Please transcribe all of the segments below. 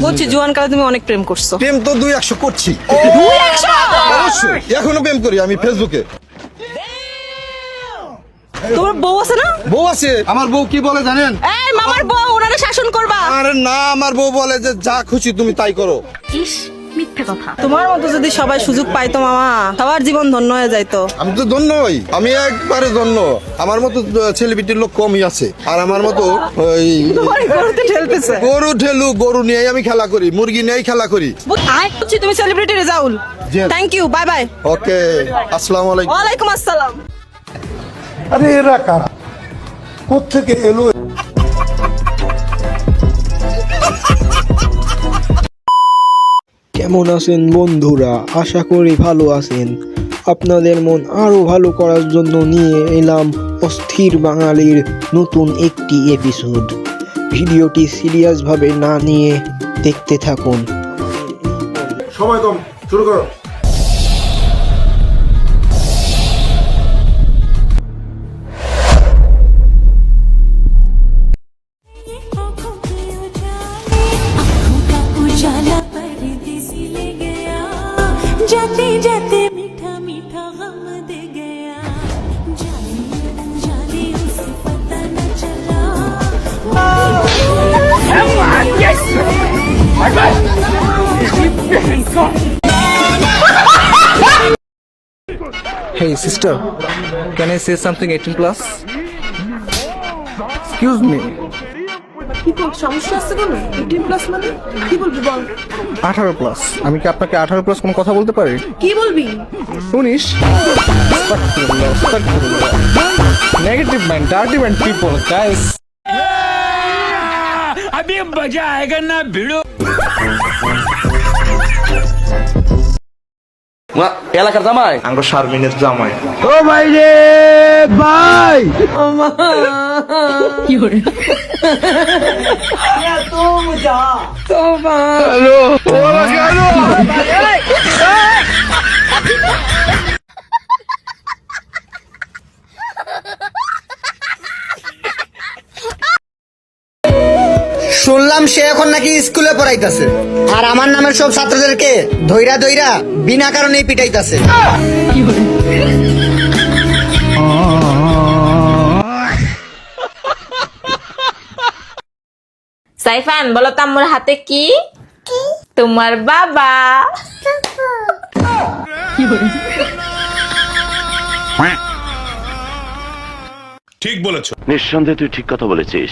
বলছি জোয়ান কালে তুমি অনেক প্রেম করছো। প্রেম তো 200 করছি। অবশ্যই এখনো প্রেম করি আমি ফেসবুকে। তোমার বউ আছে না? বউ আছে। আমার বউ কি বলে জানেন? এই মামার বউ, ওনারে শাসন করবা। আরে না, আমার বউ বলে যে যা খুশি তুমি তাই করো। ইস, মিথ্যে কথা। তোমার মতো যদি সবাই সুযোগ পাইতো মামা, সবার জীবন ধন্য হয়ে যাইতো। আমি তো ধন্য হই, আমি একবারে ধন্য। আমার মতো সেলিব্রিটির লোক কমই আছে। আর আমার মতো ওই গরুতে ঠেলতেছে। গরু ঠেলু, গরু নিয়েই আমি খেলা করি, মুরগি নিয়েই খেলা করি। বুঝছি তুমি celebrity Rezaul. Thank you, bye bye. Okay, আসসালামু আলাইকুম। ওয়ালাইকুম আসসালাম। আরে এরা কারা, কোত্থেকে এলো? কেমন আছেন বন্ধুরা? আশা করি ভালো আছেন। আপনাদের মন আরো ভালো করার জন্য নিয়ে এলাম অস্থির বাঙালির নতুন একটি এপিসোড। ভিডিওটি সিরিয়াসভাবে না নিয়ে দেখতে থাকুন। সময় কম, শুরু করো। जाते जाते मीठा मीठा गम दे गया, जाने जाने उसे पता न चला। Hey sister, can I say something 18 plus? Excuse me. কি কোন সমস্যা আছে কোনো? 18 প্লাস মানে কি বলবি বল? 18 প্লাস। আমি কি আপনাকে 18 প্লাস কোনো কথা বলতে পারি? কি বলবি? 19। Negative man, dirty man people, guys. अभी मजा आएगा ना भिड़ो। এলাকার জামাই আঙ্গো শারমিনের জামাই। ও ভাই রে ভাই, কি করে? শুনলাম সে এখন নাকি স্কুলে পড়াইতাছে, আর আমার নামের সব ছাত্রদেরকে ধইরা ধইরা বিনা কারণেই পিটাইতাছে। সাইফান বলো তো আম্মুর হাতে কি? তোমার বাবা। ঠিক বলেছো। নিঃসন্দেহে তুই ঠিক কথা বলেছিস।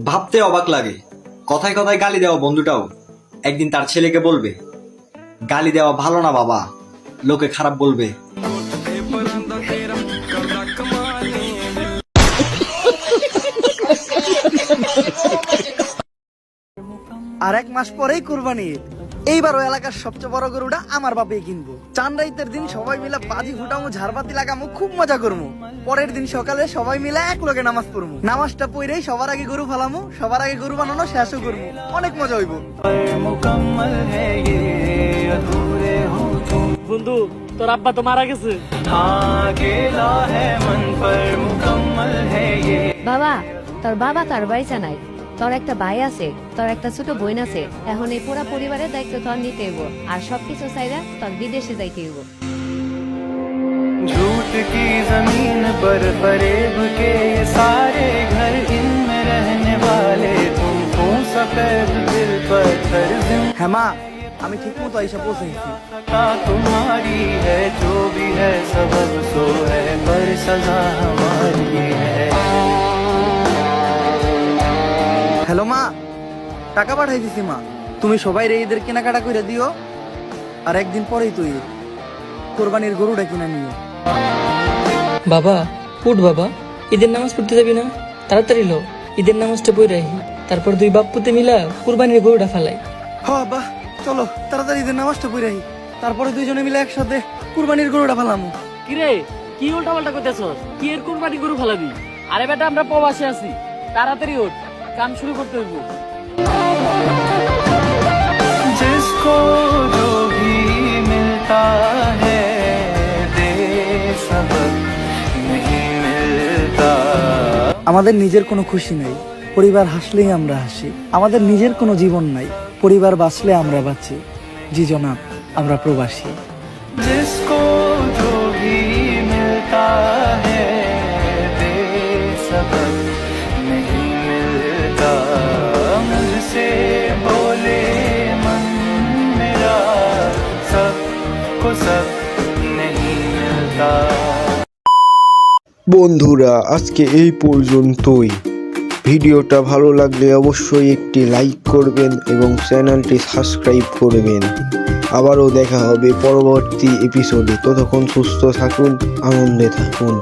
ভাবতে অবাক লাগে, কথায় কথায় গালি দেওয়া বন্ধুটাও একদিন তার ছেলেকে বলবে, গালি দেওয়া ভালো না বাবা, লোকে খারাপ বলবে। আর 1 মাস পরেই কুরবানি। এইবার ওই এলাকার সবচেয়ে বড় গরুটা আমার বাপেই কিনবো। চাঁদ রাইতের দিন সবাই মিলে বাজি ফুটামো, ঝাড়বাতি লাগামো, খুব মজা করবো। পরের দিন সকালে সবাই মিলে এক লগে নামাজ পড়বো। নামাজটা পড়েই সবার আগে গরু ফালামো, সবার আগে গরু বানানো শেষও করবো। অনেক মজা হইব। বন্ধু তোর আব্বা তো মারা গেছে। বাবা, তোর বাবা তার বাইচা নাই, তোর একটা ভাই আছে, তোর একটা ছোট বোন আছে। এখন এই পুরা পরিবারের দায়িত্ব তোর নিতে হইব, আর সবকিছু চাইরা তোর বিদেশে যাইতে হইব। झूठ की जमीन पर फरेब के ये सारे घर, इनमें रहने वाले तुमको सफेद दिल पत्थर হ্যাঁ মা, আমি ঠিক মতো আইসা পৌঁছাইছি। तुम्हारी है, जो भी है सबब सो है, पर सजा हमारी है। হ্যালো মা, টাকা পাঠাই দিছি মা। তুমি সবাই রে ঈদের কেনাকাটা করে দিও, আর একদিন পরেই তো ঈদ। কোরবানির গরুটা কিনা নিও। বাবা উঠ বাবা, ঈদের নামাজ পড়তে যাবি না? তাড়াতাড়ি লো, ঈদের নামাজটা পড়ে রাখি, তারপর দুই বাপ্পুতে মিলা কুরবানির গরুটা ফালাই। হ্যাঁ বাহ, চলো তাড়াতাড়ি ঈদের নামাজটা পড়ে রাখি, তারপরে দুইজনে মিলে একসাথে কুরবানির গরুটা ফালামো। কিরে কি উল্টা পাল্টা করতেছস? কি এর কুরবানি গরু ফালাবি? আরে বেটা আমরা প্রবাসে আছি, তাড়াতাড়ি ওঠ, কাম শুরু করতে হইব। जिसको जो भी मिलता है दे सबक नहीं मिलता। আমাদের নিজের কোনো খুশি নাই, পরিবার হাসলেই আমরা হাসি। আমাদের নিজের কোনো জীবন নাই, পরিবার বাঁচলে আমরা বাঁচি। জি জনাব, আমরা প্রবাসী। जिसको जो भी मिलता है दे सबक नहीं मिलता। मुझसे बोले मन मेरा सबको सब नहीं मिलता। বন্ধুরা, আজকে এই পর্যন্তই। ভিডিওটা ভালো লাগলে অবশ্যই একটি লাইক করবেন এবং চ্যানেলটি সাবস্ক্রাইব করবেন। আবারও দেখা হবে পরবর্তী এপিসোডে। ততক্ষণ সুস্থ থাকুন, আনন্দে থাকুন।